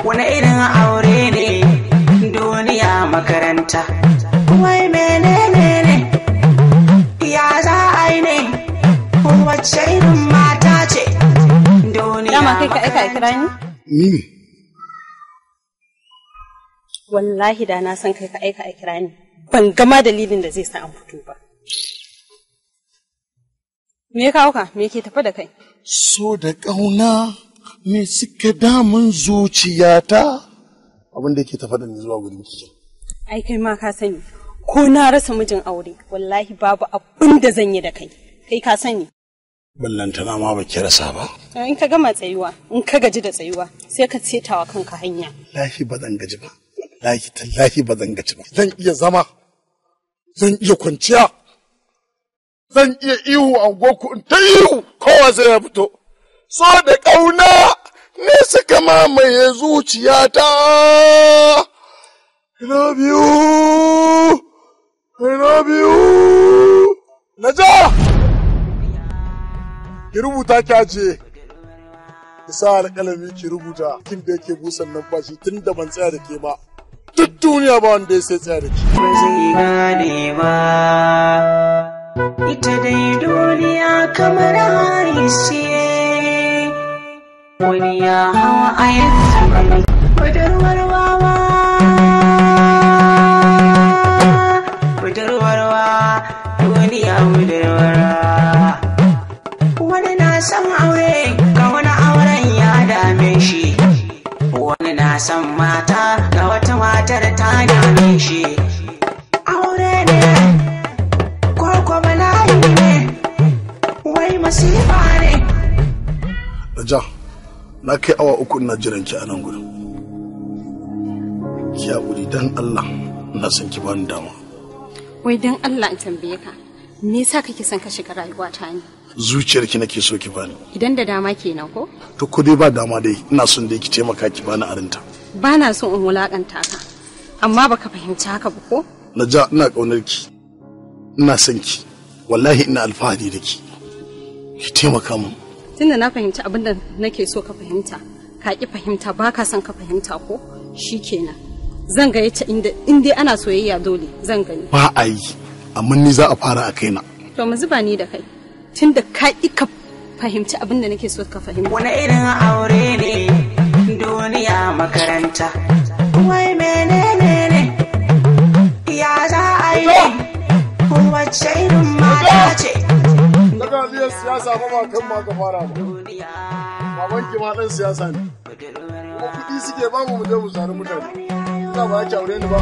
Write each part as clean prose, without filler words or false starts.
wani irin aure ne duniya makaranta. Wai menene ne ya za a yi ne wacce irin mata ce duniya dama kai ka aika kira ni? Ni ne. Wallahi da na san kai ka aika kira ni ban gama dalilin da zai sa an fito ba. Me ya kawo ka? Me ke tafi da kai? So da ƙauna me suka damun zuciyata abin da yake tafi da ni zuwa gurin ki. Ai kai ma ka sani ko na rasa mijin aure wallahi babu abin da zan yi da kai. Kai ka sani. Ballantana ma ba ki rasa ba. In ka gama tsayuwa, in ka gaji da tsayuwa, sai ka setawa kanka hanya. Lahi ba zan gaji ba. Tallahi ba zan gaji ba. Zan iya zama. Zan iya kwanciya. Zan iya ihu a goku in ta ihu kowa zai ya fito. So da ƙauna ne suka mamaye zuciyata. I love you. I love you. NAJA! Ki rubuta ki ajiye. Ki sa alƙalami ki rubuta kin da yake busan numfashi tun da ban tsaya da ke ba. Duk duniya ba wanda ya sai tsaya da ki. Ba zai gane ba. Ita dai duniya kamar haris ce, wani ya hawa a yanzu budurwar wawa, duniya budurwar. Wani na san aure, ga wani auren ya dame shi, wani na san mata, ga wata matar ta dame shi. Aure ne masifa ne. NAJA, na kai awa 3 ina jiran ki a nan gurin. Ki haƙuri dan Allah, ina son ki bani dama. Wai dan Allah in tambaye ka, me yasa kake son ka shiga rayuwata ne? Zuciyarki nake so ki bani. Idan da dama kenan ko? To ko dai ba dama dai, ina son dai ki taimaka ki bani arinta. Ba na so in wulakanta ka, amma baka fahimci haka ba ko? NAJA, ina ƙaunar ki. Ina son ki. Wallahi ina alfahari da ki. Ki taimaka min. Tunda na fahimci abin da nake so ka fahimta, ka ki fahimta ba ka son ka fahimta ko? Shikenan. Zan ga yace in dai ana soyayya dole zan gani. Ba a yi, amma ni za a fara a kaina. To mu zuba ni da kai. Tunda ka ki ka fahimci abin da nake so ka fahimta. Wani irin aure ne duniya makaranta. Wai menene ne ya za a yi wacce irin mata ce. Daga biyar siyasa ba kan ma ka fara ba. Baban ki ma dan siyasa ne. Kuma kuɗi suke ba mu je mu sari mutane. Ina ba ki aure ni ba.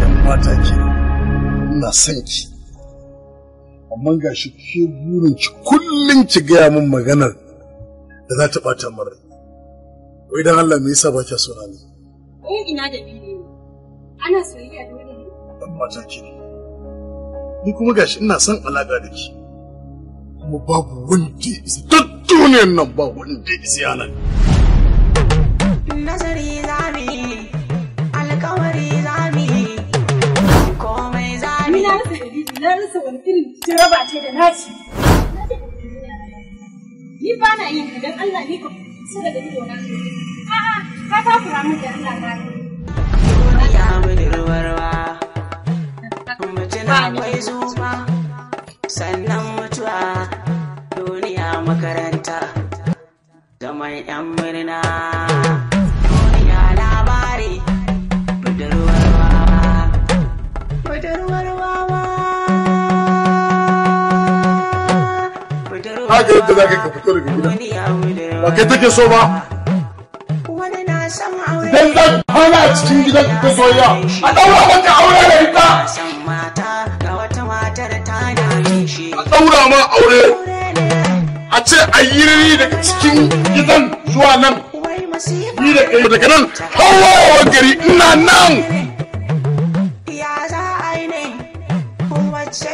Yan mata ki ina son ki. Amma ga shi ke burin ki kullum ki gaya min maganar da za ta ɓata min rai. Wai dan Allah me yasa ba ki so na ni? Ina da bidiyo. Ana soyayya dole ne. Yan mata ki ne. Ni kuma gashi ina son alaƙa da ki. Kuma babu wanda isa duk duniyar nan ba wanda isa yana. Nazari zami, alƙawari zami, komai zami. Na rasa wani irin jaraba ce da naci. Ni ba na yin idan Allah ne ka kusa da ido na. A'a, ka takura min da Allah na. Duniya budurwarwa. Akwai zuba sannan mutuwa duniya makaranta zaman yan murna duniya labari budurwar wawa. Haka yadda za ka fito daga gida. Ba kai take so ba. Wani na san aure. Dan zan hana cikin gidan ka soyayya. A ɗaura maka aure da ita. A ɗaura ma aure a ce a yi rini daga cikin gidan zuwa nan ni da kai daga nan hawa gari ina nan. Ya za a yi ne wacce